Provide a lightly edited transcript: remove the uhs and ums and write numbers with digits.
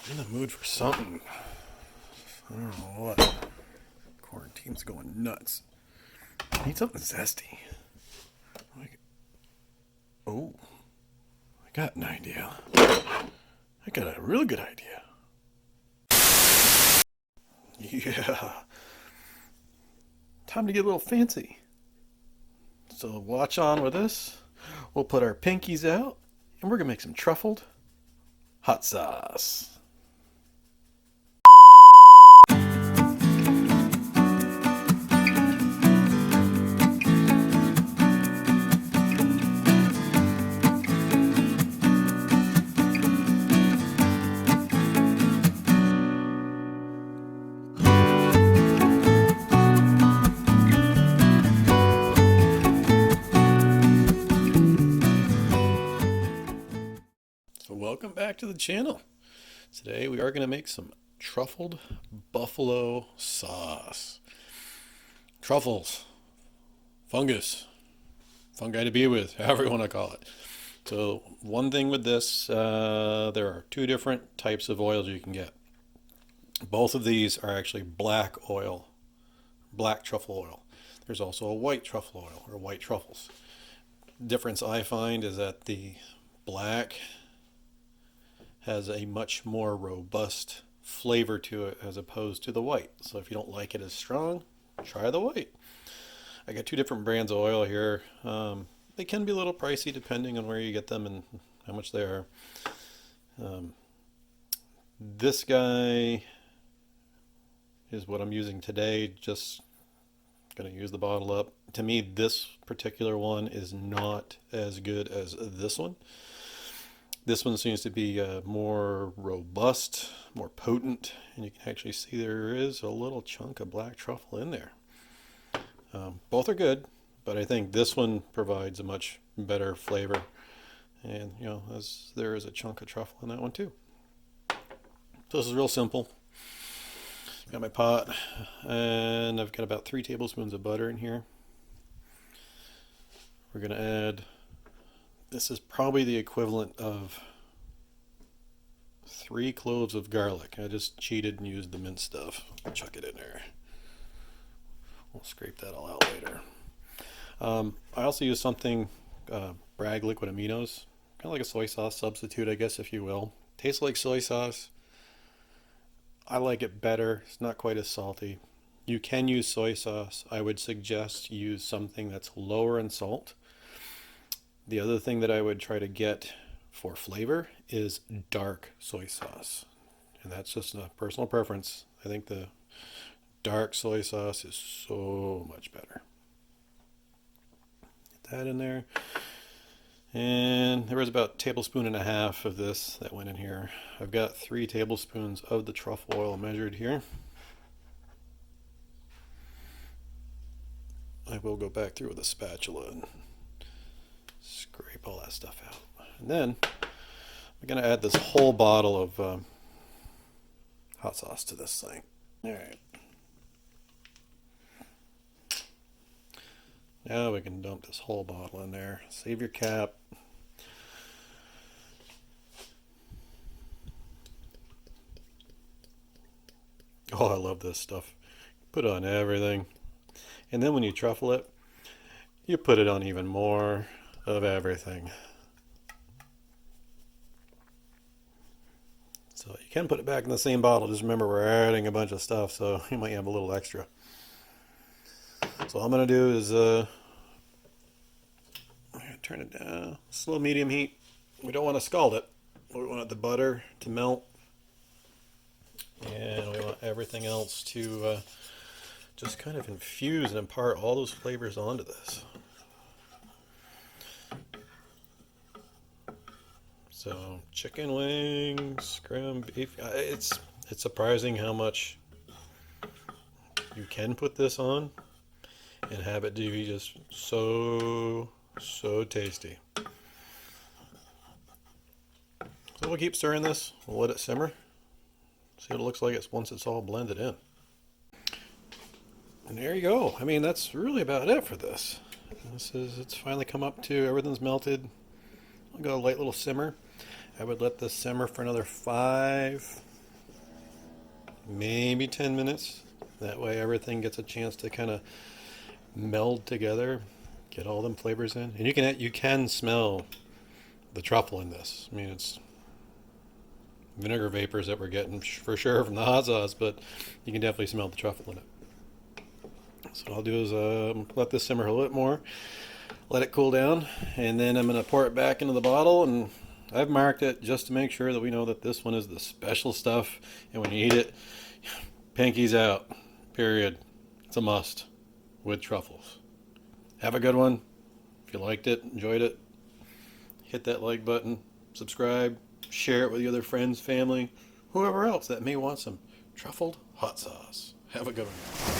In the mood for something. I don't know what. Quarantine's going nuts. I need something zesty. Like, oh, I got an idea. I got a really good idea. Yeah. Time to get a little fancy. So watch on with us. We'll put our pinkies out and we're going to make some truffled hot sauce. So welcome back to the channel. Today we are going to make some truffled buffalo sauce. Truffles, fungus, fungi to be with, however you want to call it. So one thing with this, there are two different types of oils you can get. Both of these are actually black oil, black truffle oil. There's also a white truffle oil or white truffles. Difference I find is that the black has a much more robust flavor to it as opposed to the white. So if you don't like it as strong, try the white. I got two different brands of oil here. They can be a little pricey depending on where you get them and how much they are. This guy is what I'm using today. Just gonna use the bottle up. To me, this particular one is not as good as this one. This one seems to be more robust, more potent, and you can actually see there is a little chunk of black truffle in there. Both are good, but I think this one provides a much better flavor. And, you know, there is a chunk of truffle in that one too. So this is real simple. Got my pot, and I've got about 3 tablespoons of butter in here. We're going to add, this is probably the equivalent of 3 cloves of garlic. I just cheated and used the minced stuff. I'll chuck it in there. We'll scrape that all out later. I also use something, Bragg liquid aminos, kind of like a soy sauce substitute, I guess, if you will. Tastes like soy sauce. I like it better. It's not quite as salty. You can use soy sauce. I would suggest use something that's lower in salt. The other thing that I would try to get for flavor is dark soy sauce. And that's just a personal preference. I think the dark soy sauce is so much better. Get that in there. And there was about 1.5 tablespoons of this that went in here. I've got 3 tablespoons of the truffle oil measured here. I will go back through with a spatula and scrape all that stuff out. And then I'm going to add this whole bottle of hot sauce to this thing. All right. Now we can dump this whole bottle in there. Save your cap. Oh, I love this stuff. Put it on everything. And then when you truffle it, you put it on even more of everything. So you can put it back in the same bottle. Just remember we're adding a bunch of stuff, so you might have a little extra. So all I'm going to do is I'm going to turn it down, slow medium heat. We don't want to scald it. We want the butter to melt. And we want everything else to just kind of infuse and impart all those flavors onto this. So chicken wings, ground beef. It's surprising how much you can put this on and have it to be just so tasty. So we'll keep stirring this. We'll let it simmer. See what it looks like once it's all blended in. And there you go. I mean, that's really about it for this. It's finally come up to, everything's melted. I'll go a light little simmer. I would let this simmer for another 5 maybe 10 minutes. That way everything gets a chance to kind of meld together, get all them flavors in. And you can smell the truffle in this. I mean, it's vinegar vapors that we're getting for sure from the hot sauce, but you can definitely smell the truffle in it. So what I'll do is let this simmer a little bit more, let it cool down, and then I'm going to pour it back into the bottle. And I've marked it just to make sure that we know that this one is the special stuff, and when you eat it, pinkies out, period. It's a must with truffles. Have a good one. If you liked it, enjoyed it, hit that like button, subscribe, share it with your other friends, family, whoever else that may want some truffled hot sauce. Have a good one.